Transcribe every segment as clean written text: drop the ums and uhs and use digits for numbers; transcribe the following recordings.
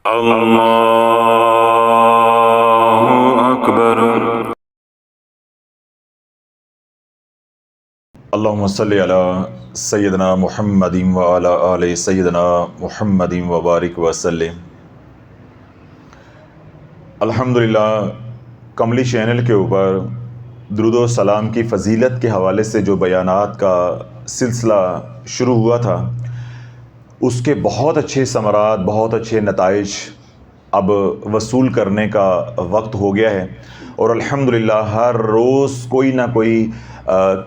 اللہ اکبر۔ اللہم صلی علی سیدنا محمد وعلی آل سیدنا محمد وبارک وسلم۔ الحمدللہ کملی چینل کے اوپر درود و سلام کی فضیلت کے حوالے سے جو بیانات کا سلسلہ شروع ہوا تھا، اس کے بہت اچھے ثمرات، بہت اچھے نتائج اب وصول کرنے کا وقت ہو گیا ہے، اور الحمدللہ ہر روز کوئی نہ کوئی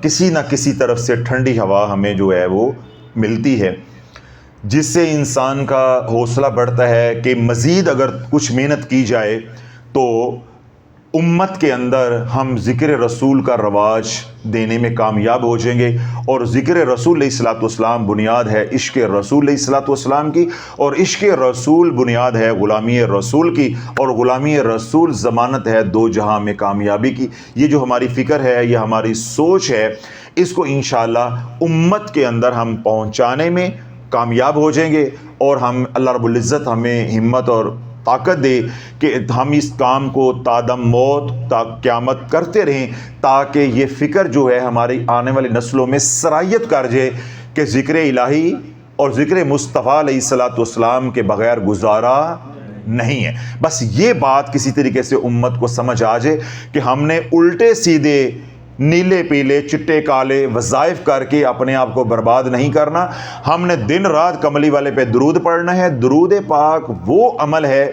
کسی نہ کسی طرف سے ٹھنڈی ہوا ہمیں جو ہے وہ ملتی ہے، جس سے انسان کا حوصلہ بڑھتا ہے کہ مزید اگر کچھ محنت کی جائے تو امت کے اندر ہم ذکر رسول کا رواج دینے میں کامیاب ہو جائیں گے۔ اور ذکر رسول علیہ الصلوۃ والسلام بنیاد ہے عشق رسول علیہ الصلوۃ والسلام کی، اور عشق رسول بنیاد ہے غلامی رسول کی، اور غلامی رسول ضمانت ہے دو جہاں میں کامیابی کی۔ یہ جو ہماری فکر ہے، یہ ہماری سوچ ہے، اس کو انشاءاللہ امت کے اندر ہم پہنچانے میں کامیاب ہو جائیں گے، اور ہم اللہ رب العزت ہمیں ہمت اور طاقت دے کہ ہم اس کام کو تادم موت تا قیامت کرتے رہیں، تاکہ یہ فکر جو ہے ہماری آنے والی نسلوں میں سرایت کر جائے کہ ذکر الہی اور ذکر مصطفیٰ علیہ الصلوۃ والسلام کے بغیر گزارا نہیں ہے۔ بس یہ بات کسی طریقے سے امت کو سمجھ آ جائے کہ ہم نے الٹے سیدھے نیلے پیلے چٹے کالے وظائف کر کے اپنے آپ کو برباد نہیں کرنا۔ ہم نے دن رات کملی والے پہ درود پڑھنا ہے۔ درود پاک وہ عمل ہے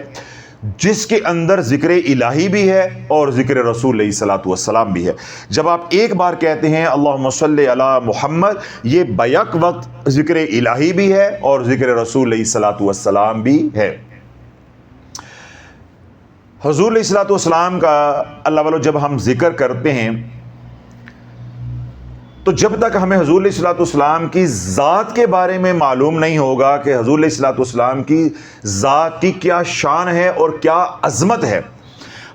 جس کے اندر ذکر الہی بھی ہے اور ذکر رسول علیہ الصلوۃ والسلام بھی ہے۔ جب آپ ایک بار کہتے ہیں اللہم صلی علی محمد، یہ بیک وقت ذکر الہی بھی ہے اور ذکر رسول علیہ الصلوۃ والسلام بھی ہے۔ حضور علیہ الصلوۃ والسلام کا اللہ والو جب ہم ذکر کرتے ہیں تو جب تک ہمیں حضور علیہ الصلوۃ والسلام کی ذات کے بارے میں معلوم نہیں ہوگا کہ حضور علیہ الصلوۃ والسلام کی ذات کی کیا شان ہے اور کیا عظمت ہے،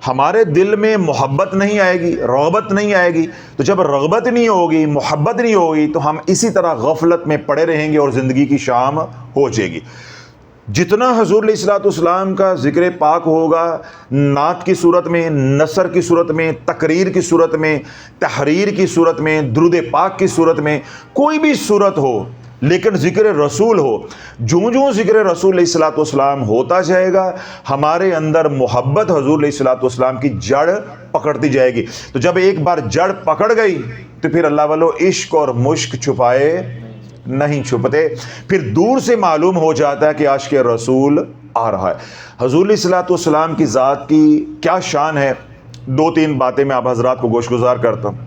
ہمارے دل میں محبت نہیں آئے گی، رغبت نہیں آئے گی۔ تو جب رغبت نہیں ہوگی، محبت نہیں ہوگی، تو ہم اسی طرح غفلت میں پڑے رہیں گے اور زندگی کی شام ہو جائے گی۔ جتنا حضور علیہ الصلوۃ والسلام کا ذکر پاک ہوگا، نعت کی صورت میں، نثر کی صورت میں، تقریر کی صورت میں، تحریر کی صورت میں، درود پاک کی صورت میں، کوئی بھی صورت ہو لیکن ذکر رسول ہو، جوں ذکر رسول علیہ الصلوۃ والسلام ہوتا جائے گا، ہمارے اندر محبت حضور علیہ الصلوۃ والسلام کی جڑ پکڑتی جائے گی۔ تو جب ایک بار جڑ پکڑ گئی تو پھر اللہ والو عشق اور مشک چھپائے نہیں چھپتے، پھر دور سے معلوم ہو جاتا ہے کہ عاشق رسول آ رہا ہے۔ حضور علیہ الصلوۃ والسلام کی ذات کی کیا شان ہے، دو تین باتیں میں آپ حضرات کو گوش گزار کرتا ہوں،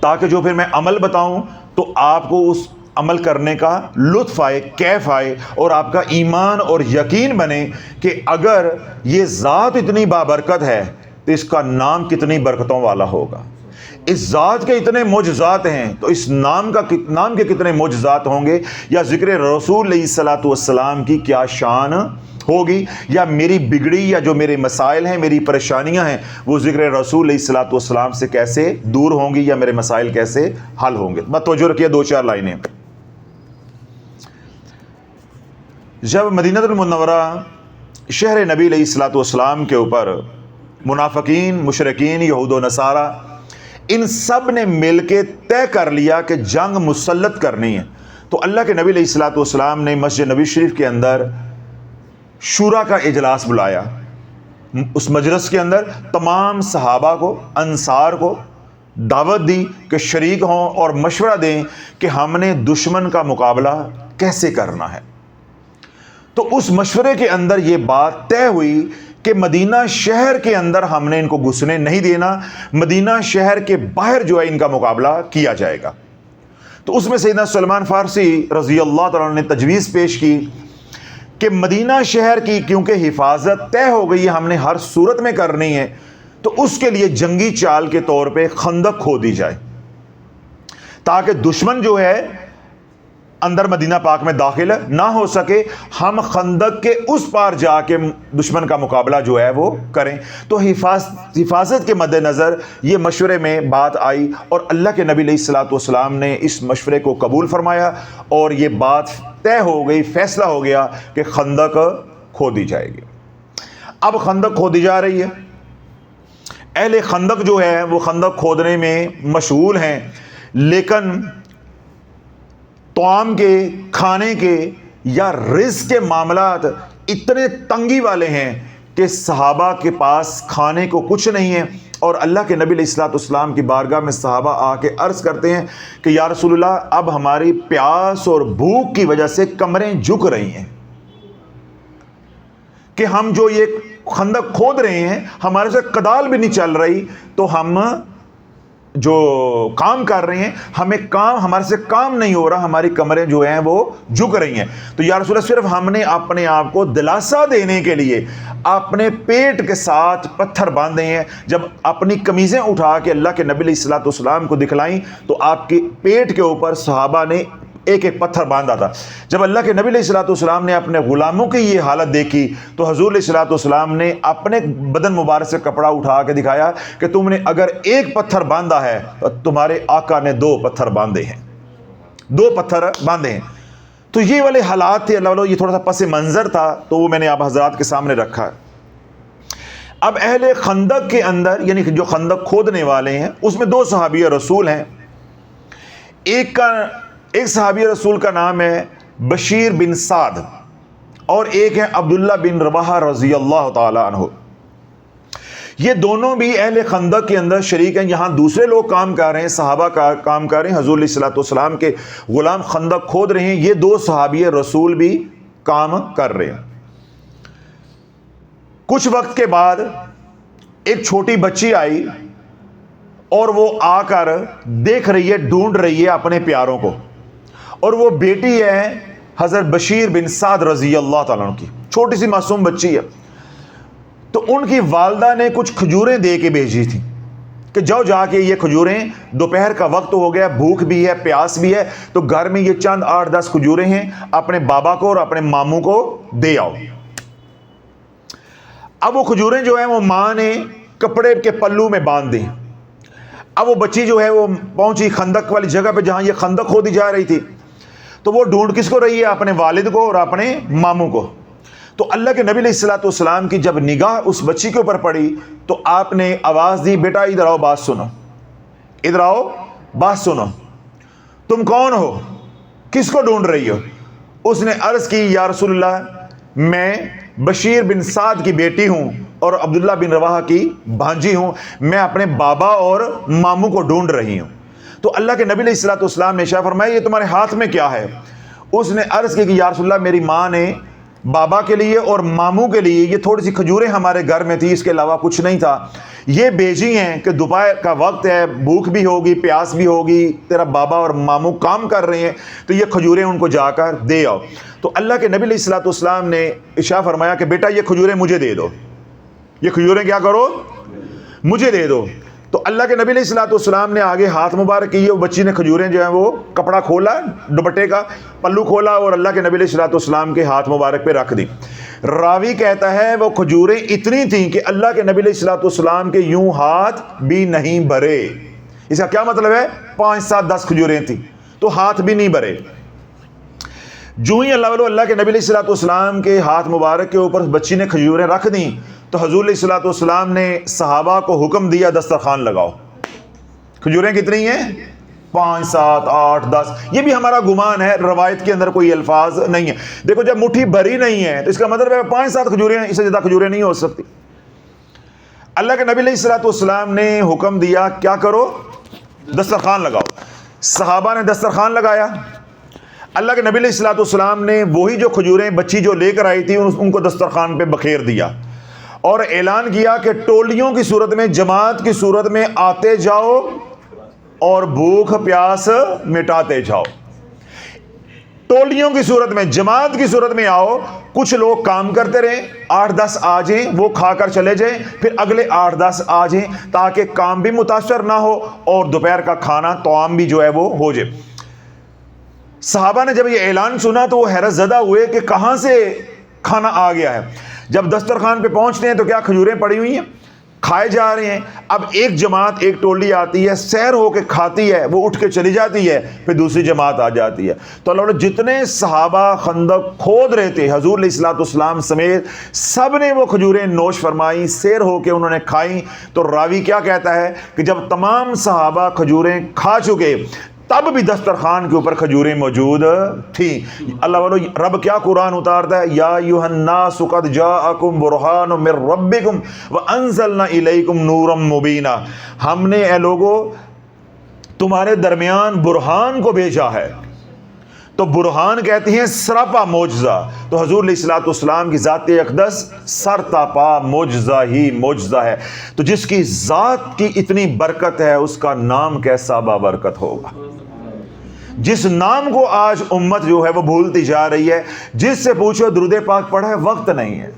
تاکہ جو پھر میں عمل بتاؤں تو آپ کو اس عمل کرنے کا لطف آئے، کیف آئے، اور آپ کا ایمان اور یقین بنے کہ اگر یہ ذات اتنی بابرکت ہے تو اس کا نام کتنی برکتوں والا ہوگا۔ اس ذات کے اتنے معجزات ہیں تو اس نام کے کتنے معجزات ہوں گے، یا ذکر رسول علیہ الصلوۃ والسلام کی کیا شان ہوگی، یا میری بگڑی یا جو میرے مسائل ہیں، میری پریشانیاں ہیں، وہ ذکر رسول علیہ الصلوۃ والسلام سے کیسے دور ہوں گی، یا میرے مسائل کیسے حل ہوں گے۔ میں توجہ رکھیے، دو چار لائنیں۔ جب مدینہ المنورہ شہر نبی علیہ الصلوۃ والسلام کے اوپر منافقین، مشرکین، یہود و نصارہ، ان سب نے مل کے طے کر لیا کہ جنگ مسلط کرنی ہے، تو اللہ کے نبی علیہ الصلوۃ والسلام نے مسجد نبی شریف کے اندر شورا کا اجلاس بلایا۔ اس مجلس کے اندر تمام صحابہ کو، انصار کو دعوت دی کہ شریک ہوں اور مشورہ دیں کہ ہم نے دشمن کا مقابلہ کیسے کرنا ہے۔ تو اس مشورے کے اندر یہ بات طے ہوئی کہ مدینہ شہر کے اندر ہم نے ان کو گھسنے نہیں دینا، مدینہ شہر کے باہر جو ہے ان کا مقابلہ کیا جائے گا۔ تو اس میں سیدنا سلمان فارسی رضی اللہ تعالیٰ نے تجویز پیش کی کہ مدینہ شہر کی کیونکہ حفاظت طے ہو گئی ہے، ہم نے ہر صورت میں کرنی ہے، تو اس کے لیے جنگی چال کے طور پہ خندق کھودی جائے، تاکہ دشمن جو ہے اندر مدینہ پاک میں داخل نہ ہو سکے، ہم خندق کے اس پار جا کے دشمن کا مقابلہ جو ہے وہ کریں۔ تو حفاظت کے مد نظر یہ مشورے میں بات آئی، اور اللہ کے نبی علیہ الصلوۃ والسلام نے اس مشورے کو قبول فرمایا، اور یہ بات طے ہو گئی، فیصلہ ہو گیا کہ خندق کھودی جائے گی۔ اب خندق کھودی جا رہی ہے، اہل خندق جو ہے وہ خندق کھودنے میں مشغول ہیں، لیکن طعام کے، کھانے کے یا رزق کے معاملات اتنے تنگی والے ہیں کہ صحابہ کے پاس کھانے کو کچھ نہیں ہے، اور اللہ کے نبی علیہ الصلوۃ والسلام کی بارگاہ میں صحابہ آ کے عرض کرتے ہیں کہ یا رسول اللہ اب ہماری پیاس اور بھوک کی وجہ سے کمریں جھک رہی ہیں کہ ہم جو یہ خندق کھود رہے ہیں ہمارے سے کدال بھی نہیں چل رہی، تو ہم جو کام کر رہے ہیں ہمارے سے کام نہیں ہو رہا، ہماری کمریں جو ہیں وہ جھک رہی ہیں۔ تو یا رسول اللہ صرف ہم نے اپنے آپ کو دلاسا دینے کے لیے اپنے پیٹ کے ساتھ پتھر باندھے ہیں۔ جب اپنی قمیضیں اٹھا کے اللہ کے نبی علیہ الصلوۃ والسلام کو دکھلائیں تو آپ کے پیٹ کے اوپر صحابہ نے ایک ایک پتھر باندھا تھا۔ جب اللہ کے نبی علیہ الصلوۃ والسلام نے اپنے غلاموں کی یہ حالت دیکھی تو حضور علیہ الصلوۃ والسلام نے اپنے بدن مبارک سے کپڑا اٹھا کے دکھایا کہ تم نے اگر ایک پتھر باندھا ہے تو تمہارے آقا نے 2 پتھر باندھے ہیں، 2 پتھر باندھے ہیں۔ تو یہ والے حالات تھے، اللہ والو یہ تھوڑا سا پس منظر تھا تو وہ میں نے آپ حضرات کے سامنے رکھا ہے۔ اب اہل خندق کے اندر یعنی جو خندق کھودنے والے ہیں اس میں 2 صحابی رسول ہیں، ایک صحابی رسول کا نام ہے بشیر بن سعد اور ایک ہے عبداللہ بن رواحہ رضی اللہ تعالی عنہ۔ یہ دونوں بھی اہل خندق کے اندر شریک ہیں، یہاں دوسرے لوگ کام کر رہے ہیں، صحابہ کا کام کر رہے ہیں، حضور علیہ الصلوۃ والسلام کے غلام خندق کھود رہے ہیں، یہ 2 صحابی رسول بھی کام کر رہے ہیں۔ کچھ وقت کے بعد ایک چھوٹی بچی آئی اور وہ آ کر دیکھ رہی ہے، ڈھونڈ رہی ہے اپنے پیاروں کو، اور وہ بیٹی ہے حضرت بشیر بن سعد رضی اللہ تعالیٰ عنہ کی، چھوٹی سی معصوم بچی ہے۔ تو ان کی والدہ نے کچھ کھجوریں دے کے بھیجی تھی کہ جاؤ جا کے یہ کھجوریں، دوپہر کا وقت ہو گیا، بھوک بھی ہے، پیاس بھی ہے، تو گھر میں یہ چند 8-10 کھجوریں ہیں، اپنے بابا کو اور اپنے ماموں کو دے آؤ۔ اب وہ کھجوریں جو ہیں وہ ماں نے کپڑے کے پلو میں باندھ دی۔ اب وہ بچی جو ہے وہ پہنچی خندق والی جگہ پہ جہاں یہ خندق کھودی جا رہی تھی، تو وہ ڈھونڈ کس کو رہی ہے؟ اپنے والد کو اور اپنے ماموں کو۔ تو اللہ کے نبی علیہ الصلوۃ والسلام کی جب نگاہ اس بچی کے اوپر پڑی تو آپ نے آواز دی، بیٹا ادھر آؤ بات سنو، ادھر آؤ بات سنو، تم کون ہو؟ کس کو ڈھونڈ رہی ہو؟ اس نے عرض کی یا رسول اللہ میں بشیر بن سعد کی بیٹی ہوں اور عبداللہ بن رواحہ کی بھانجی ہوں، میں اپنے بابا اور ماموں کو ڈھونڈ رہی ہوں۔ تو اللہ کے نبی علیہ الصلوۃ والسلام نے ارشاد فرمایا یہ تمہارے ہاتھ میں کیا ہے؟ اس نے عرض کی کہ یا رسول اللہ میری ماں نے بابا کے لیے اور ماموں کے لیے یہ تھوڑی سی کھجوریں ہمارے گھر میں تھی، اس کے علاوہ کچھ نہیں تھا، یہ بھیجی ہیں کہ دوپہر کا وقت ہے، بھوک بھی ہوگی، پیاس بھی ہوگی، تیرا بابا اور ماموں کام کر رہے ہیں، تو یہ کھجوریں ان کو جا کر دے آؤ۔ تو اللہ کے نبی علیہ الصلوۃ والسلام نے ارشاد فرمایا کہ بیٹا یہ کھجوریں مجھے دے دو، یہ کھجوریں کیا کرو؟ مجھے دے دو۔ تو اللہ کے نبی علیہ الصلوۃ والسلام نے آگے ہاتھ مبارک کیے، وہ بچی نے کھجوریں جو ہیں وہ کپڑا کھولا، دوپٹے کا پلو کھولا اور اللہ کے نبی علیہ الصلوۃ والسلام کے ہاتھ مبارک پہ رکھ دی۔ راوی کہتا ہے وہ کھجوریں اتنی تھیں کہ اللہ کے نبی علیہ الصلوۃ والسلام کے یوں ہاتھ بھی نہیں بھرے۔ اس کا کیا مطلب ہے؟ 5, 7, 10 کھجوریں تھیں تو ہاتھ بھی نہیں بھرے۔ جو ہی اللہ کے نبی علیہ الصلوۃ والسلام کے ہاتھ مبارک کے اوپر بچی نے کھجوریں رکھ دیں تو حضور علیہ الصلوۃ والسلام نے صحابہ کو حکم دیا دسترخوان لگاؤ۔ کھجوریں کتنی ہیں؟ 5, 7, 8, 10۔ یہ بھی ہمارا گمان ہے، روایت کے اندر کوئی الفاظ نہیں ہے۔ دیکھو جب مٹھی بھری نہیں ہے تو اس کا مطلب ہے 5, 7 کھجوریں، اس سے زیادہ کھجوریں نہیں ہو سکتی۔ اللہ کے نبی علیہ الصلوۃ والسلام نے حکم دیا کیا کرو؟ دسترخوان لگاؤ۔ صحابہ نے دسترخوان لگایا۔ اللہ کے نبی علیہ الصلوۃ والسلام نے وہی جو کھجوریں بچی جو لے کر آئی تھی ان کو دسترخوان پہ بکھیر دیا اور اعلان کیا کہ ٹولیوں کی صورت میں، جماعت کی صورت میں آتے جاؤ اور بھوک پیاس مٹاتے جاؤ۔ ٹولیوں کی صورت میں، جماعت کی صورت میں آؤ، کچھ لوگ کام کرتے رہیں، 8-10 آ جائیں، وہ کھا کر چلے جائیں، پھر اگلے 8-10 آ جائیں تاکہ کام بھی متاثر نہ ہو اور دوپہر کا کھانا طعام بھی جو ہے وہ ہو جائے۔ صحابہ نے جب یہ اعلان سنا تو وہ حیرت زدہ ہوئے کہ کہاں سے کھانا آ گیا ہے۔ جب دسترخوان پہ پہنچتے ہیں تو کیا کھجوریں پڑی ہوئی ہیں؟ کھائے جا رہے ہیں. اب ایک جماعت ایک ٹولی آتی ہے, سیر ہو کے کھاتی ہے, وہ اٹھ کے چلی جاتی ہے, پھر دوسری جماعت آ جاتی ہے. تو اللہ نے جتنے صحابہ خندق کھود رہے تھے حضور علیہ الصلوۃ والسلام سمیت سب نے وہ کھجوریں نوش فرمائی, سیر ہو کے انہوں نے کھائیں. تو راوی کیا کہتا ہے کہ جب تمام صحابہ کھجوریں کھا چکے تب بھی دسترخوان کے اوپر کھجوریں موجود تھیں. اللہ والو رب کیا قرآن اتارتا ہے, یا ایھا الناس قد جاءکم برہان من ربکم وانزلنا الیکم نورا مبینا. ہم نے اے لوگو تمہارے درمیان برہان کو بھیجا ہے. تو برہان کہتے ہیں سراپا معجزہ. تو حضور علیہ الصلوۃ والسلام کی ذات اقدس سرتاپا معجزہ ہی معجزہ ہے. تو جس کی ذات کی اتنی برکت ہے اس کا نام کیسا بابرکت ہوگا. جس نام کو آج امت جو ہے وہ بھولتی جا رہی ہے, جس سے پوچھو درود پاک پڑھا ہے, وقت نہیں ہے,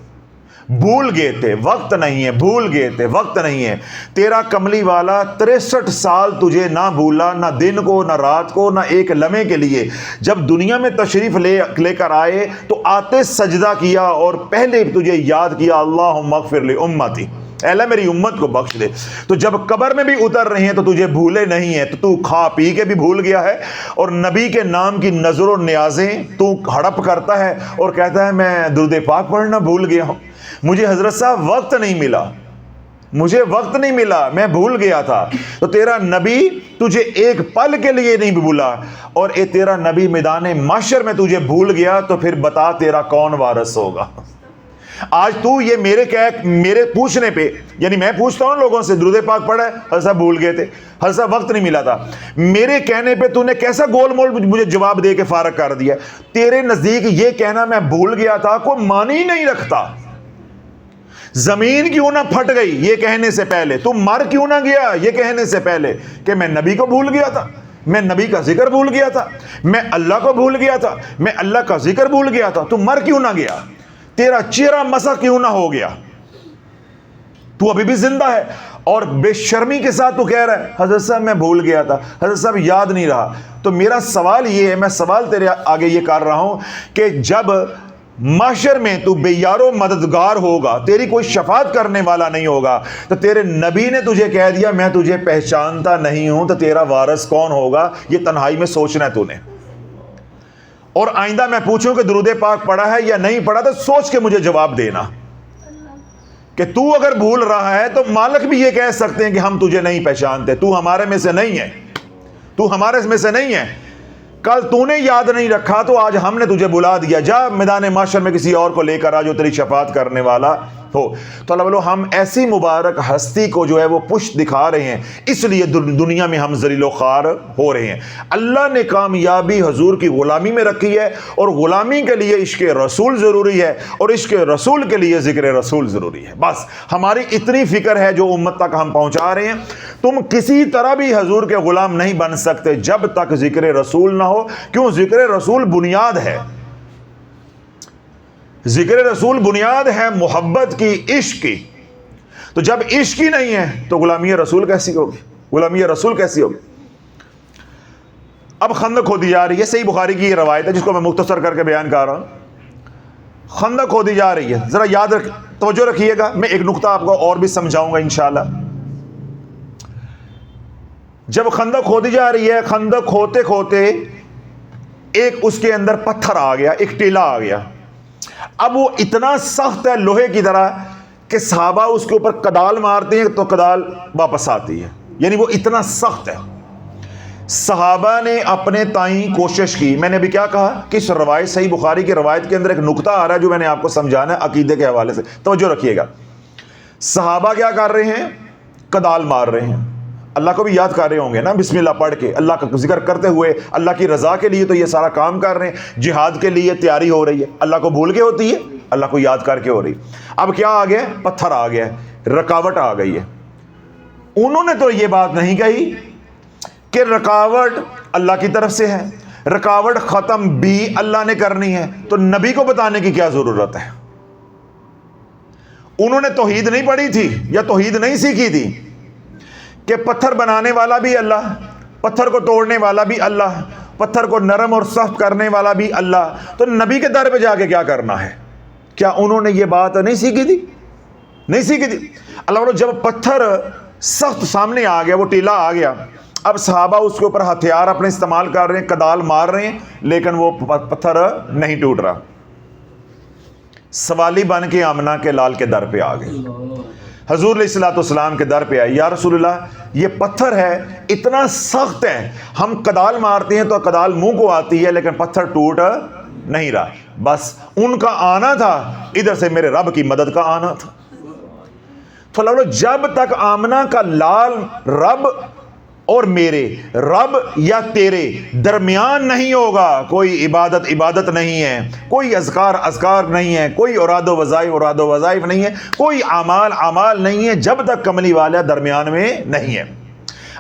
بھول گئے تھے, وقت نہیں ہے, بھول گئے تھے, وقت نہیں ہے. تیرا کملی والا 63 سال تجھے نہ بھولا, نہ دن کو نہ رات کو نہ ایک لمحے کے لیے. جب دنیا میں تشریف لے کر آئے تو آتے سجدہ کیا اور پہلے تجھے یاد کیا, اللہم اغفر لی امتی, اے اللہ میری امت کو بخش دے. تو جب قبر میں بھی اتر رہے ہیں تو تجھے بھولے نہیں ہیں, تو کھا پی کے بھی بھول گیا ہے, اور نبی کے نام کی نظر و نیازیں تو ہڑپ کرتا ہے اور کہتا ہے میں درود پاک پڑھنا بھول گیا ہوں, مجھے حضرت صاحب وقت نہیں ملا, مجھے وقت نہیں ملا, میں بھول گیا تھا. تو تیرا نبی تجھے ایک پل کے لیے نہیں بھولا, اور اے تیرا نبی میدان محشر میں تجھے بھول گیا تو پھر بتا تیرا کون وارث ہوگا. آج تو یہ میرے پوچھنے پہ, یعنی میں پوچھتا ہوں لوگوں سے درود پاک پڑھا ہے, حضرت صاحب بھول گئے تھے, حضرت صاحب وقت نہیں ملا تھا. میرے کہنے پہ تو نے کیسا گول مول مجھے جواب دے کے فارغ کر دیا. تیرے نزدیک یہ کہنا میں بھول گیا تھا کوئی معنی ہی نہیں رکھتا. زمین کیوں نہ پھٹ گئی یہ کہنے سے پہلے, تو مر کیوں نہ گیا یہ کہنے سے پہلے کہ میں نبی کو بھول گیا تھا, میں نبی کا ذکر بھول گیا تھا, میں اللہ کو بھول گیا تھا, میں اللہ کا ذکر بھول گیا تھا, تو مر کیوں نہ گیا, تیرا چہرہ مسح کیوں نہ ہو گیا, تو ابھی بھی زندہ ہے. اور بے شرمی کے ساتھ تو کہہ رہا ہے حضرت صاحب میں بھول گیا تھا, حضرت صاحب یاد نہیں رہا. تو میرا سوال یہ ہے, میں سوال تیرے آگے یہ کر رہا ہوں کہ جب محشر میں تو بے یار و مددگار ہوگا, تیری کوئی شفاعت کرنے والا نہیں ہوگا, تو تیرے نبی نے تجھے کہہ دیا میں تجھے پہچانتا نہیں ہوں, تو تیرا وارث کون ہوگا, یہ تنہائی میں سوچنا ہے تو نے. اور آئندہ میں پوچھوں کہ درود پاک پڑھا ہے یا نہیں پڑھا, تو سوچ کے مجھے جواب دینا کہ تو اگر بھول رہا ہے تو مالک بھی یہ کہہ سکتے ہیں کہ ہم تجھے نہیں پہچانتے, تو ہمارے میں سے نہیں ہے, تو ہمارے میں سے نہیں ہے. کل تو نے یاد نہیں رکھا تو آج ہم نے تجھے بلا دیا, جا میدان محشر میں کسی اور کو لے کر آ جو تیری شفاعت کرنے والا ہو. تو اللہ والو ہم ایسی مبارک ہستی کو جو ہے وہ پشت دکھا رہے ہیں, اس لیے دنیا میں ہم ذلیل و خوار ہو رہے ہیں. اللہ نے کامیابی حضور کی غلامی میں رکھی ہے, اور غلامی کے لیے عشق رسول ضروری ہے, اور عشق رسول کے لیے ذکر رسول ضروری ہے. بس ہماری اتنی فکر ہے جو امت تک ہم پہنچا رہے ہیں. تم کسی طرح بھی حضور کے غلام نہیں بن سکتے جب تک ذکر رسول نہ ہو, کیوں ذکر رسول بنیاد ہے, ذکر رسول بنیاد ہے محبت کی, عشق کی. تو جب عشق ہی نہیں ہے تو غلامی رسول کیسی ہوگی, غلامی رسول کیسی ہوگی. اب خندق کھودی جا رہی ہے, صحیح بخاری کی یہ روایت ہے جس کو میں مختصر کر کے بیان کر رہا ہوں. خندق کھودی جا رہی ہے, ذرا یاد توجہ رکھیے گا, میں ایک نقطہ آپ کو اور بھی سمجھاؤں گا انشاءاللہ. جب خندق کھودی جا رہی ہے, خندق کھوتے کھوتے ایک اس کے اندر پتھر آ گیا, ایک ٹیلا آ گیا. اب وہ اتنا سخت ہے لوہے کی طرح کہ صحابہ اس کے اوپر کدال مارتے ہیں تو کدال واپس آتی ہے, یعنی وہ اتنا سخت ہے. صحابہ نے اپنے تائیں کوشش کی. میں نے ابھی کیا کہا کہ اس روایت صحیح بخاری کی روایت کے اندر ایک نقطہ آ رہا ہے جو میں نے آپ کو سمجھانا ہے عقیدے کے حوالے سے, توجہ رکھیے گا. صحابہ کیا کر رہے ہیں, کدال مار رہے ہیں. اللہ کو بھی یاد کر رہے ہوں گے نا, بسم اللہ پڑھ کے اللہ کا ذکر کرتے ہوئے, اللہ کی رضا کے لیے تو یہ سارا کام کر رہے ہیں, جہاد کے لیے تیاری ہو رہی ہے. اللہ کو بھول کے ہوتی ہے, اللہ کو یاد کر کے ہو رہی. اب کیا آ گیا, پتھر آ گیا, رکاوٹ آ گئی ہے. انہوں نے تو یہ بات نہیں کہی کہ رکاوٹ اللہ کی طرف سے ہے, رکاوٹ ختم بھی اللہ نے کرنی ہے, تو نبی کو بتانے کی کیا ضرورت ہے. انہوں نے توحید نہیں پڑھی تھی یا توحید نہیں سیکھی تھی کہ پتھر بنانے والا بھی اللہ, پتھر کو توڑنے والا بھی اللہ, پتھر کو نرم اور سخت کرنے والا بھی اللہ, تو نبی کے در پہ جا کے کیا کرنا ہے. کیا انہوں نے یہ بات نہیں سیکھی تھی, نہیں سیکھی تھی. اللہ والوں جب پتھر سخت سامنے آ گیا، وہ ٹیلا آ گیا، اب صحابہ اس کے اوپر ہتھیار اپنے استعمال کر رہے ہیں، کدال مار رہے ہیں، لیکن وہ پتھر نہیں ٹوٹ رہا۔ سوالی بن کے آمنہ کے لال کے در پہ آ گئے، حضور علیہ الصلوۃ والسلام کے در پہ آئے، یا رسول اللہ یہ پتھر ہے اتنا سخت ہے، ہم کدال مارتے ہیں تو کدال منہ کو آتی ہے لیکن پتھر ٹوٹ نہیں رہا۔ بس ان کا آنا تھا، ادھر سے میرے رب کی مدد کا آنا تھا۔ تو اللہ جب تک آمنہ کا لال رب اور میرے، رب یا تیرے درمیان نہیں ہوگا، کوئی عبادت نہیں ہے، کوئی اذکار نہیں ہے، کوئی اوراد و وظائف نہیں ہے، کوئی اعمال نہیں ہے، جب تک کملی والا درمیان میں نہیں ہے۔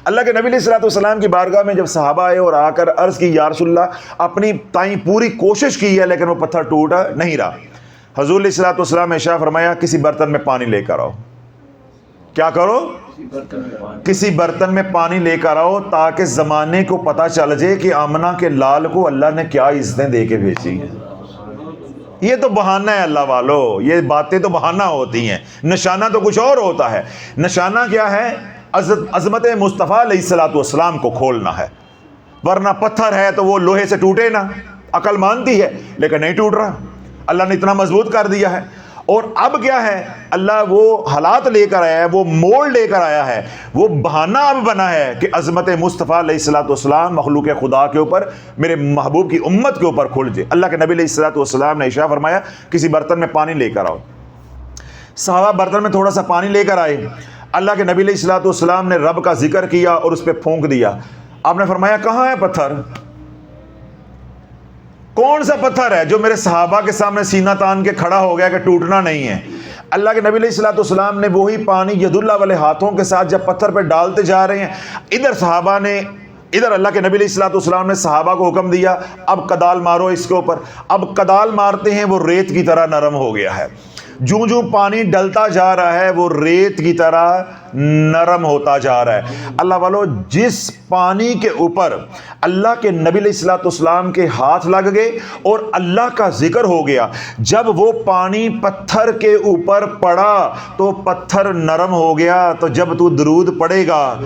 اللہ کے نبی علیہ الصلوۃ والسلام کی بارگاہ میں جب صحابہ آئے اور آ کر عرض کی، یا رسول اللہ اپنی تائیں پوری کوشش کی ہے لیکن وہ پتھر ٹوٹ نہیں رہا۔ حضور علیہ الصلوۃ والسلام نے ارشاد فرمایا کسی برتن میں پانی لے کر آؤ۔ کیا کرو؟ کسی برتن میں پانی لے کر آؤ تاکہ زمانے کو پتہ چل جائے کہ آمنہ کے لال کو اللہ نے کیا عزتیں دے کے بھیجی ہیں۔ یہ تو بہانہ ہے اللہ والو، یہ باتیں تو بہانہ ہوتی ہیں، نشانہ تو کچھ اور ہوتا ہے۔ نشانہ کیا ہے؟ عظمت مصطفیٰ علیہ الصلوۃ والسلام کو کھولنا ہے، ورنہ پتھر ہے تو وہ لوہے سے ٹوٹے نا، عقل مانتی ہے لیکن نہیں ٹوٹ رہا، اللہ نے اتنا مضبوط کر دیا ہے۔ اور اب کیا ہے؟ اللہ وہ حالات لے کر آیا ہے، وہ موڑ لے کر آیا ہے، وہ بہانہ اب بنا ہے کہ عظمت مصطفیٰ علیہ الصلوۃ والسلام مخلوق خدا کے اوپر، میرے محبوب کی امت کے اوپر کھل جائے۔ اللہ کے نبی علیہ الصلوۃ والسلام نے ارشاد فرمایا کسی برتن میں پانی لے کر آؤ۔ صحابہ برتن میں تھوڑا سا پانی لے کر آئے، اللہ کے نبی علیہ الصلوۃ والسلام نے رب کا ذکر کیا اور اس پہ پھونک دیا۔ آپ نے فرمایا کہاں ہے پتھر؟ کون سا پتھر ہے جو میرے صحابہ کے سامنے سینہ تان کے کھڑا ہو گیا کہ ٹوٹنا نہیں ہے؟ اللہ کے نبی علیہ الصلوۃ والسلام نے وہی پانی ید اللہ والے ہاتھوں کے ساتھ جب پتھر پہ ڈالتے جا رہے ہیں، ادھر اللہ کے نبی علیہ الصلوۃ والسلام نے صحابہ کو حکم دیا اب کدال مارو اس کے اوپر۔ اب کدال مارتے ہیں، وہ ریت کی طرح نرم ہو گیا ہے، جو پانی ڈلتا جا رہا ہے وہ ریت کی طرح نرم ہوتا جا رہا ہے۔ اللہ والو جس پانی کے اوپر اللہ کے نبی علیہ الصلوۃ والسلام کے ہاتھ لگ گئے اور اللہ کا ذکر ہو گیا، جب وہ پانی پتھر کے اوپر پڑا تو پتھر نرم ہو گیا۔ تو جب تو درود پڑے گا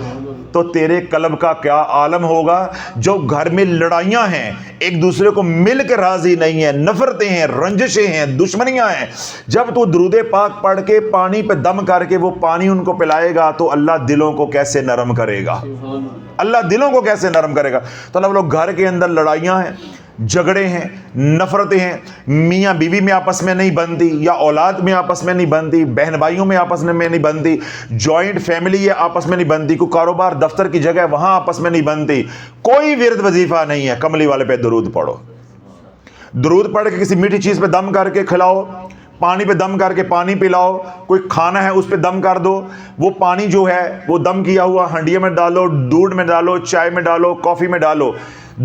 تو تیرے قلب کا کیا عالم ہوگا؟ جو گھر میں لڑائیاں ہیں، ایک دوسرے کو مل کے راضی نہیں ہیں، نفرتیں ہیں، رنجشیں ہیں، دشمنیاں ہیں، جب تو درود پاک پڑھ کے پانی پہ دم کر کے وہ پانی ان کو پلائے گا تو اللہ دلوں کو کیسے نرم کرے گا؟ اللہ دلوں کو کیسے نرم کرے گا؟ تو اللہ لوگ گھر کے اندر لڑائیاں ہیں، جھگڑے ہیں، نفرتیں ہیں، میاں بیوی میں آپس میں نہیں بنتی، یا اولاد میں آپس میں نہیں بنتی، بہن بھائیوں میں آپس میں نہیں بنتی، جوائنٹ فیملی ہے آپس میں نہیں بنتی، کوئی کاروبار دفتر کی جگہ وہاں آپس میں نہیں بنتی، کوئی ورد وظیفہ نہیں ہے، کملی والے پہ درود پڑھو، درود پڑھ کے کسی میٹھی چیز پہ دم کر کے کھلاؤ، پانی پہ دم کر کے پانی پلاؤ، کوئی کھانا ہے اس پہ دم کر دو، وہ پانی جو ہے وہ دم کیا ہوا ہنڈیا میں ڈالو، دودھ میں ڈالو، چائے میں ڈالو، کافی میں ڈالو،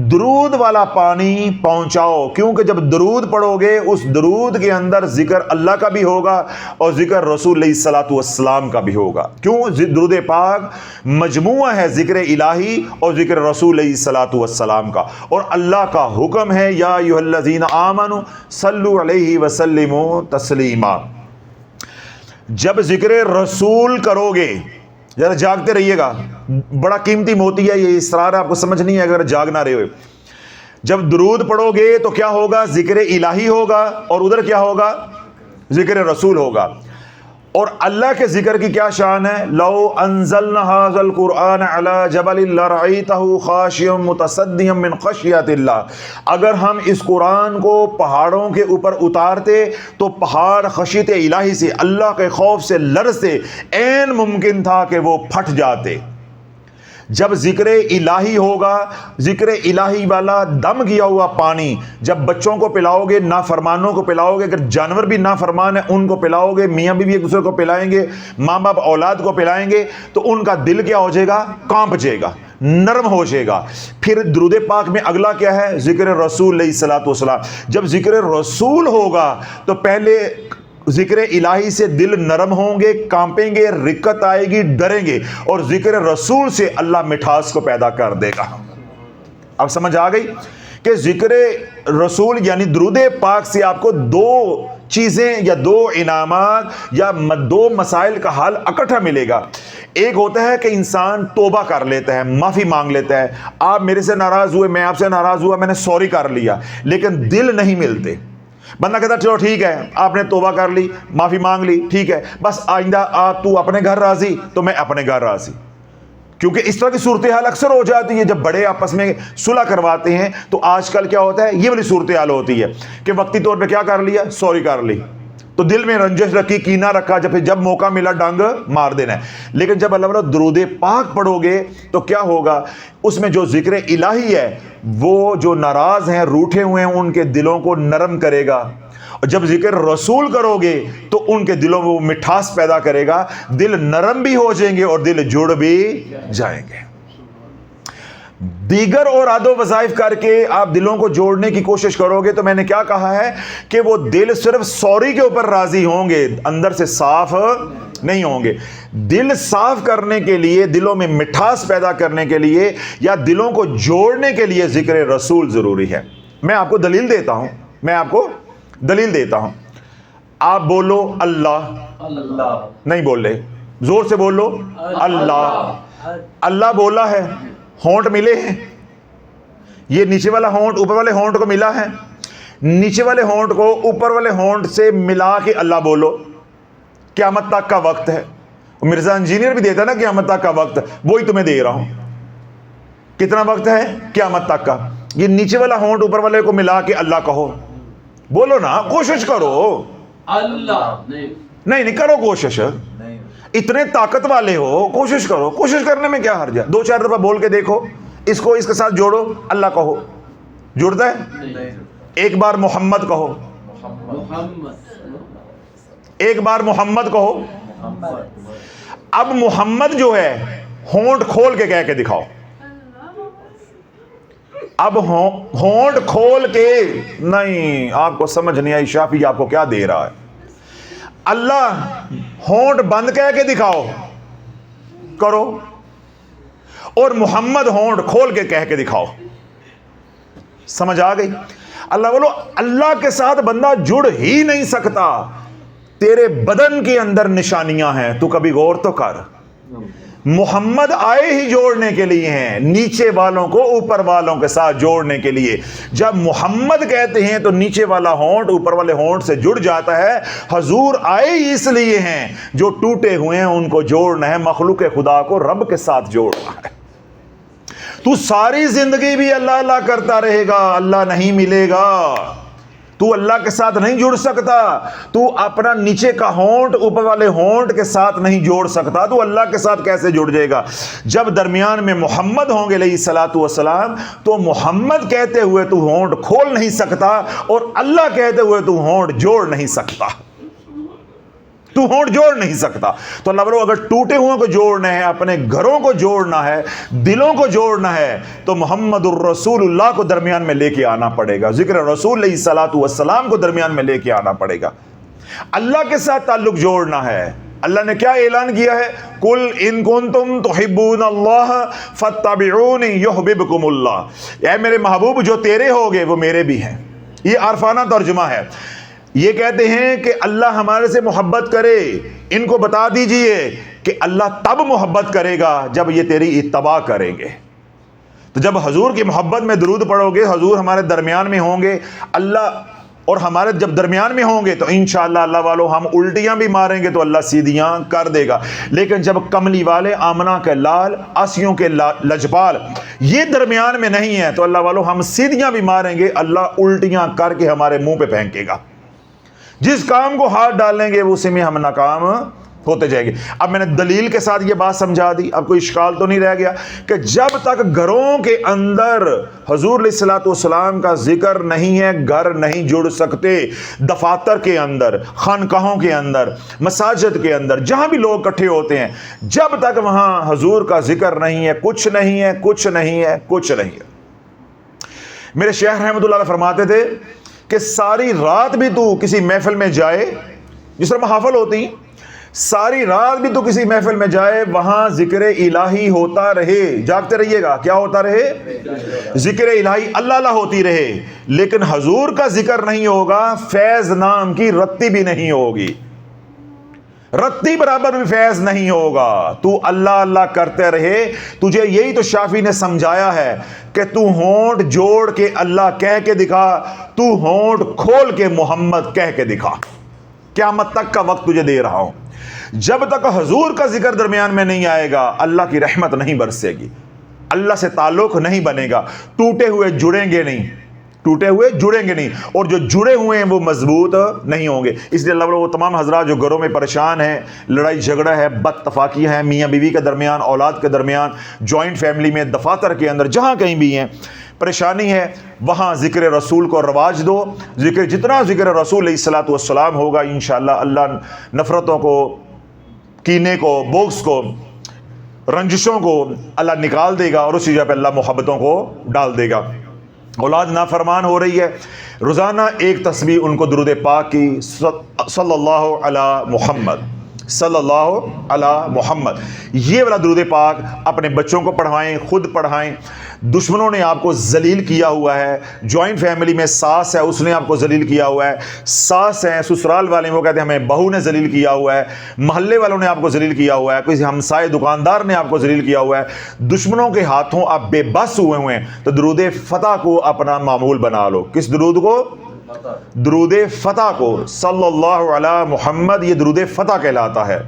درود والا پانی پہنچاؤ، کیونکہ جب درود پڑھو گے اس درود کے اندر ذکر اللہ کا بھی ہوگا اور ذکر رسول علیہ الصلوۃ والسلام کا بھی ہوگا۔ کیوں؟ درود پاک مجموعہ ہے ذکر الہی اور ذکر رسول علیہ الصلوۃ والسلام کا، اور اللہ کا حکم ہے یا ایھا الذین آمنوا صلوا علیہ وسلموا تسلیما۔ جب ذکر رسول کرو گے، ذرا جاگتے رہیے گا، بڑا قیمتی موتی ہے یہ، اسرار آپ کو سمجھ نہیں ہے اگر جاگ نہ رہے ہو۔ جب درود پڑھو گے تو کیا ہوگا؟ ذکر الہی ہوگا، اور ادھر کیا ہوگا؟ ذکر رسول ہوگا۔ اور اللہ کے ذکر کی کیا شان ہے؟ لو انزلنا ھذا القرآن علی جبل لرأیتہ خاشعا متصدعا من خشیۃ اللہ، اگر ہم اس قرآن کو پہاڑوں کے اوپر اتارتے تو پہاڑ خشیت الہی سے، اللہ کے خوف سے لرزتے، عین ممکن تھا کہ وہ پھٹ جاتے۔ جب ذکر الہی ہوگا، ذکر الہی والا دم کیا ہوا پانی جب بچوں کو پلاؤ گے، نافرمانوں کو پلاؤ گے، اگر جانور بھی نافرمان ہیں ان کو پلاؤ گے، میاں بیوی ایک دوسرے کو پلائیں گے، ماں باپ اولاد کو پلائیں گے، تو ان کا دل کیا ہو جائے گا؟ کانپ جائے گا، نرم ہو جائے گا۔ پھر درود پاک میں اگلا کیا ہے؟ ذکر رسول علیہ الصلوۃ والسلام۔ جب ذکر رسول ہوگا تو پہلے ذکر الہی سے دل نرم ہوں گے، کانپیں گے، رکت آئے گی، ڈریں گے، اور ذکر رسول سے اللہ مٹھاس کو پیدا کر دے گا۔ اب سمجھ آ گئی کہ ذکر رسول یعنی درود پاک سے آپ کو دو چیزیں یا دو انعامات یا دو مسائل کا حل اکٹھا ملے گا. ایک ہوتا ہے کہ انسان توبہ کر لیتا ہے, معافی مانگ لیتا ہے, آپ میرے سے ناراض ہوئے, میں آپ سے ناراض ہوا, میں نے سوری کر لیا, لیکن دل نہیں ملتے. بندہ کہتا چلو ٹھیک ہے, آپ نے توبہ کر لی, معافی مانگ لی, ٹھیک ہے, بس آئندہ تو اپنے گھر راضی تو میں اپنے گھر راضی. کیونکہ اس طرح کی صورتحال اکثر ہو جاتی ہے جب بڑے آپس میں صلح کرواتے ہیں. تو آج کل کیا ہوتا ہے, یہ والی صورتحال ہوتی ہے کہ وقتی طور پہ کیا کر لیا, سوری کر لی, تو دل میں رنجش رکھی, کینہ رکھا, جب موقع ملا ڈنگ مار دینا ہے. لیکن جب اللہ تعالیٰ درود پاک پڑھو گے تو کیا ہوگا, اس میں جو ذکر الہی ہے وہ جو ناراض ہیں, روٹھے ہوئے ہیں, ان کے دلوں کو نرم کرے گا. اور جب ذکر رسول کرو گے تو ان کے دلوں میں وہ مٹھاس پیدا کرے گا, دل نرم بھی ہو جائیں گے اور دل جڑ بھی جائیں گے. دیگر اور عادت و وظائف کر کے آپ دلوں کو جوڑنے کی کوشش کرو گے تو میں نے کیا کہا ہے کہ وہ دل صرف سوری کے اوپر راضی ہوں گے, اندر سے صاف نہیں ہوں گے. دل صاف کرنے کے لیے, دلوں میں مٹھاس پیدا کرنے کے لیے یا دلوں کو جوڑنے کے لیے ذکر رسول ضروری ہے. میں آپ کو دلیل دیتا ہوں, آپ بولو اللہ, نہیں بول رہے, زور سے بولو اللہ. اللہ بولا ہے, ہونٹ ملے ہیں, یہ نیچے والا ہونٹ اوپر والے ہونٹ کو ملا ہے, نیچے والے ہونٹ کو اوپر والے ہونٹ سے ملا کے اللہ بولو. قیامت تک کا وقت ہے, مرزا انجینئر بھی دیتا نا قیامت تک کا وقت, وہی تمہیں دے رہا ہوں. کتنا وقت ہے؟ قیامت تک کا. یہ نیچے والا ہونٹ اوپر والے کو ملا کے اللہ کہو, بولو نا, کوشش کرو. اللہ نہیں کرو کوشش, اتنے طاقت والے ہو, کوشش کرو. کوشش کرنے میں کیا حرج ہے, 2-4 دفعہ بول کے دیکھو, اس کو اس کے ساتھ جوڑو, اللہ کہو, جڑتا ہے. ایک بار محمد کہو, ایک بار محمد کہو. اب محمد جو ہے ہونٹ کھول کے کہہ کے دکھاؤ. اب ہونٹ کھول کے نہیں, آپ کو سمجھ نہیں آئی, شافی آپ کو کیا دے رہا ہے. اللہ ہونٹ بند کہہ کے دکھاؤ, کرو, اور محمد ہونٹ کھول کے کہہ کے دکھاؤ. سمجھ آ گئی؟ اللہ بولو, اللہ کے ساتھ بندہ جڑ ہی نہیں سکتا. تیرے بدن کے اندر نشانیاں ہیں, تو کبھی غور تو کر. محمد آئے ہی جوڑنے کے لیے ہیں, نیچے والوں کو اوپر والوں کے ساتھ جوڑنے کے لیے. جب محمد کہتے ہیں تو نیچے والا ہونٹ اوپر والے ہونٹ سے جڑ جاتا ہے. حضور آئے ہی اس لیے ہیں, جو ٹوٹے ہوئے ہیں ان کو جوڑنا ہے, مخلوق خدا کو رب کے ساتھ جوڑنا ہے. تو ساری زندگی بھی اللہ اللہ کرتا رہے گا, اللہ نہیں ملے گا. تو اللہ کے ساتھ نہیں جڑ سکتا, تو اپنا نیچے کا ہونٹ اوپر والے ہونٹ کے ساتھ نہیں جوڑ سکتا, تو اللہ کے ساتھ کیسے جڑ جائے گا؟ جب درمیان میں محمد ہوں گے علیہ الصلوۃ والسلام, تو محمد کہتے ہوئے تو ہونٹ کھول نہیں سکتا, اور اللہ کہتے ہوئے تو ہونٹ جوڑ نہیں سکتا, تو ہونٹ جوڑ نہیں سکتا. تو اللہ بولو, اگر ٹوٹے ہوئے کو جوڑنا ہے, اپنے گھروں کو جوڑنا ہے, دلوں کو جوڑنا ہے, تو محمد الرسول اللہ کو درمیان میں لے کے آنا پڑے گا. ذکر رسول علیہ الصلوۃ والسلام کو درمیان میں لے کے آنا پڑے گا. اللہ کے ساتھ تعلق جوڑنا ہے. اللہ نے کیا اعلان کیا ہے؟ قل ان کنتم تحبون اللہ فاتبعونی یحببکم اللہ. اے میرے محبوب, جو تیرے ہوگے وہ میرے بھی ہیں. یہ عارفانہ ترجمہ ہے. یہ کہتے ہیں کہ اللہ ہمارے سے محبت کرے, ان کو بتا دیجئے کہ اللہ تب محبت کرے گا جب یہ تیری اتباع کریں گے. تو جب حضور کی محبت میں درود پڑھو گے, حضور ہمارے درمیان میں ہوں گے, اللہ اور ہمارے جب درمیان میں ہوں گے, تو انشاءاللہ اللہ والو ہم الٹیاں بھی ماریں گے تو اللہ سیدھیاں کر دے گا. لیکن جب کملی والے, آمنہ کے لال, آسیوں کے لجپال یہ درمیان میں نہیں ہے, تو اللہ والو ہم سیدھیاں بھی ماریں گے, اللہ الٹیاں کر کے ہمارے منہ پہ پھینکے گا. جس کام کو ہاتھ ڈالیں گے اسی میں ہم ناکام ہوتے جائیں گے. اب میں نے دلیل کے ساتھ یہ بات سمجھا دی, اب کوئی اشکال تو نہیں رہ گیا کہ جب تک گھروں کے اندر حضور علیہ الصلوۃ والسلام کا ذکر نہیں ہے, گھر نہیں جڑ سکتے. دفاتر کے اندر, خانقاہوں کے اندر, مساجد کے اندر, جہاں بھی لوگ اکٹھے ہوتے ہیں, جب تک وہاں حضور کا ذکر نہیں ہے, کچھ نہیں ہے, کچھ نہیں ہے, کچھ نہیں ہے. میرے شیخ رحمۃ اللہ علیہ فرماتے تھے کہ ساری رات بھی تو کسی محفل میں جائے, جس طرح محافل ہوتی, ساری رات بھی تو کسی محفل میں جائے، وہاں ذکر الہی ہوتا رہے، جاگتے رہیے گا، کیا ہوتا رہے؟ ذکر الہی اللہ اللہ ہوتی رہے، لیکن حضور کا ذکر نہیں ہوگا، فیض نام کی رتی بھی نہیں ہوگی، رتی برابر بھی فیض نہیں ہوگا۔ تو اللہ اللہ کرتے رہے۔ تجھے یہی تو شافی نے سمجھایا ہے کہ تو ہونٹ جوڑ کے اللہ کہہ کے دکھا، تو ہونٹ کھول کے محمد کہہ کے دکھا۔ قیامت تک کا وقت تجھے دے رہا ہوں، جب تک حضور کا ذکر درمیان میں نہیں آئے گا، اللہ کی رحمت نہیں برسے گی، اللہ سے تعلق نہیں بنے گا، ٹوٹے ہوئے جڑیں گے نہیں، ٹوٹے ہوئے جڑیں گے نہیں، اور جو جڑے ہوئے ہیں وہ مضبوط نہیں ہوں گے۔ اس لیے اللہ وہ تمام حضرات جو گھروں میں پریشان ہیں، لڑائی جھگڑا ہے، بد اتفاقیاں ہیں میاں بیوی کے درمیان، اولاد کے درمیان، جوائنٹ فیملی میں، دفاتر کے اندر، جہاں کہیں بھی ہیں پریشانی ہے، وہاں ذکر رسول کو رواج دو۔ جتنا ذکر رسول علیہ الصلوۃ والسلام ہوگا، انشاءاللہ اللہ نفرتوں کو، کینے کو، بغض کو، رنجشوں کو اللہ نکال دے گا، اور اسی جگہ پہ اللہ محبتوں کو ڈال دے گا۔ اولاد نافرمان ہو رہی ہے، روزانہ ایک تسبیح ان کو درود پاک کی، صلی اللہ علی محمد، صلی اللہ علی محمد، یہ والا درود پاک اپنے بچوں کو پڑھائیں، خود پڑھائیں۔ دشمنوں نے آپ کو ذلیل کیا ہوا ہے، جوائنٹ فیملی میں ساس ہے، اس نے آپ کو ذلیل کیا ہوا ہے، ساس ہیں سسرال والے وہ کہتے ہیں ہمیں بہو نے ذلیل کیا ہوا ہے، محلے والوں نے آپ کو ذلیل کیا ہوا ہے، کسی ہمسائے دکاندار نے آپ کو ذلیل کیا ہوا ہے، دشمنوں کے ہاتھوں آپ بے بس ہوئے ہیں، تو درود فتح کو اپنا معمول بنا لو۔ کس درود کو؟ درود فتح کو، صلی اللہ علی محمد، یہ درود فتح کہلاتا ہے۔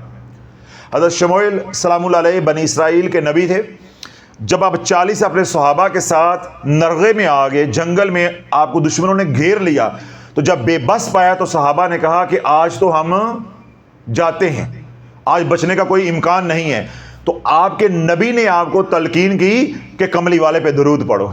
حضرت شموئیل سلام اللہ علیہ بنی اسرائیل کے نبی تھے۔ جب آپ 40 اپنے صحابہ کے ساتھ نرغے میں آگے، جنگل میں آپ کو دشمنوں نے گھیر لیا، تو جب بے بس پایا تو صحابہ نے کہا کہ آج تو ہم جاتے ہیں، آج بچنے کا کوئی امکان نہیں ہے۔ تو آپ کے نبی نے آپ کو تلقین کی کہ کملی والے پہ درود پڑھو،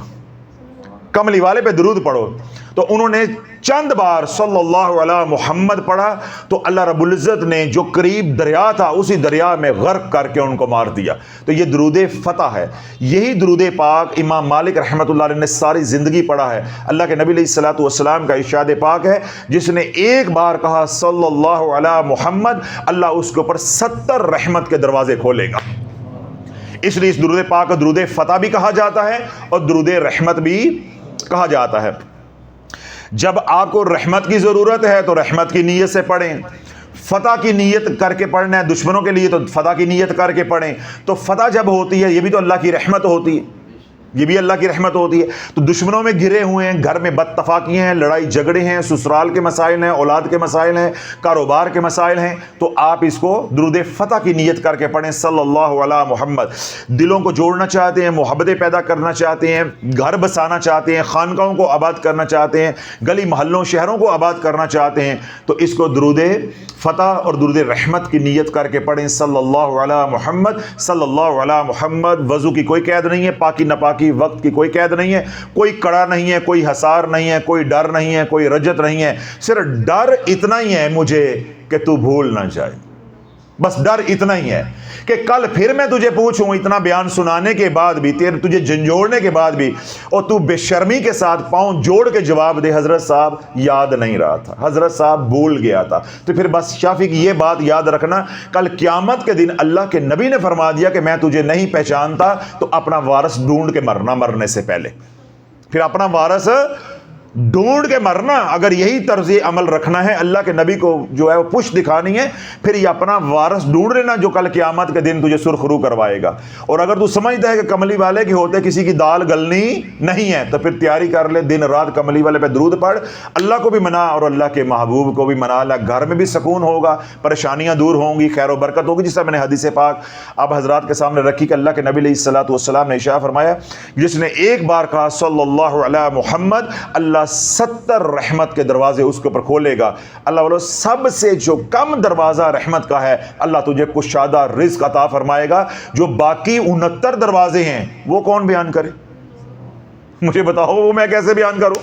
کملی والے پہ درود پڑھو۔ تو انہوں نے چند بار صلی اللہ علیہ محمد پڑھا، تو اللہ رب العزت نے جو قریب دریا تھا اسی دریا میں غرق کر کے ان کو مار دیا۔ تو یہ درود فتح ہے۔ یہی درود پاک امام مالک رحمۃ اللہ علیہ نے ساری زندگی پڑھا ہے۔ اللہ کے نبی علیہ الصلوۃ والسلام کا ارشاد پاک ہے، جس نے ایک بار کہا صلی اللہ علیہ محمد، اللہ اس کے اوپر 70 رحمت کے دروازے کھولے گا۔ اس لیے اس درود پاک کو درود فتح بھی کہا جاتا ہے اور درود رحمت بھی کہا جاتا ہے۔ جب آپ کو رحمت کی ضرورت ہے تو رحمت کی نیت سے پڑھیں، فتح کی نیت کر کے پڑھنا ہے دشمنوں کے لیے تو فتح کی نیت کر کے پڑھیں۔ تو فتح جب ہوتی ہے یہ بھی تو اللہ کی رحمت ہوتی ہے، یہ بھی اللہ کی رحمت ہوتی ہے۔ تو دشمنوں میں گھرے ہوئے ہیں، گھر میں بد اتفاقیاں ہیں، لڑائی جھگڑے ہیں، سسرال کے مسائل ہیں، اولاد کے مسائل ہیں، کاروبار کے مسائل ہیں، تو آپ اس کو درود فتح کی نیت کر کے پڑھیں، صلی اللہ علیہ محمد۔ دلوں کو جوڑنا چاہتے ہیں، محبتیں پیدا کرنا چاہتے ہیں، گھر بسانا چاہتے ہیں، خانقاہوں کو آباد کرنا چاہتے ہیں، گلی محلوں شہروں کو آباد کرنا چاہتے ہیں، تو اس کو درود فتح اور درود رحمت کی نیت کر کے پڑھیں، صلی اللہ علیہ محمد، صلی اللہ علیہ محمد۔ وضو کی کوئی قید نہیں ہے، پاکی ناپاکی وقت کی کوئی قید نہیں ہے، کوئی کڑا نہیں ہے، کوئی حصار نہیں ہے، کوئی ڈر نہیں ہے، کوئی رجت نہیں ہے، صرف ڈر اتنا ہی ہے مجھے کہ تو بھول نہ جائے، بس ڈر اتنا ہی ہے کہ کل پھر میں تجھے پوچھوں، اتنا بیان سنانے کے بعد بھی، تجھے جھنجھوڑنے کے بعد بھی، اور تو بے شرمی کے ساتھ پاؤں جوڑ کے جواب دے حضرت صاحب یاد نہیں رہا تھا، حضرت صاحب بھول گیا تھا۔ تو پھر بس شافی کی یہ بات یاد رکھنا، کل قیامت کے دن اللہ کے نبی نے فرما دیا کہ میں تجھے نہیں پہچانتا، تو اپنا وارث ڈھونڈ کے مرنا، مرنے سے پہلے پھر اپنا وارث ڈھونڈ کے مرنا۔ اگر یہی طرز عمل رکھنا ہے، اللہ کے نبی کو جو ہے وہ پشت دکھانی ہے، پھر یہ اپنا وارث ڈھونڈ لینا جو کل قیامت کے دن تجھے سرخرو کروائے گا۔ اور اگر تو سمجھتا ہے کہ کملی والے کے ہوتے کسی کی دال گلنی نہیں ہے، تو پھر تیاری کر لے، دن رات کملی والے پہ درود پڑھ، اللہ کو بھی منا اور اللہ کے محبوب کو بھی منا، اللہ گھر میں بھی سکون ہوگا، پریشانیاں دور ہوں گی، خیر و برکت ہوگی۔ جس طرح میں نے حدیث پاک آپ حضرات کے سامنے رکھی کہ اللہ کے نبی علیہ الصلوۃ والسلام نے ارشاد فرمایا، جس نے ایک بار کہا صلی اللہ علیہ محمد، اللہ 70 رحمت کے دروازے اس کے اوپر کھولے گا۔ اللہ والو سب سے جو کم دروازہ رحمت کا ہے، اللہ تجھے کشادہ رزق عطا فرمائے گا۔ جو باقی 69 دروازے ہیں وہ کون بیان کرے؟ مجھے بتاؤ، وہ میں کیسے بیان کروں؟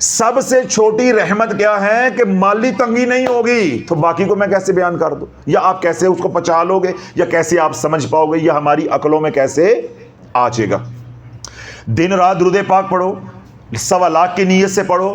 سب سے چھوٹی رحمت کیا ہے کہ مالی تنگی نہیں ہوگی، تو باقی کو میں کیسے بیان کر دوں؟ یا آپ کیسے اس کو پچا لو گے، یا کیسے آپ سمجھ پاؤ گے، یا ہماری عقلوں میں کیسے آ جائے گا؟ دن رات درود پاک پڑھو، 1.25 لاکھ کی نیت سے پڑھو،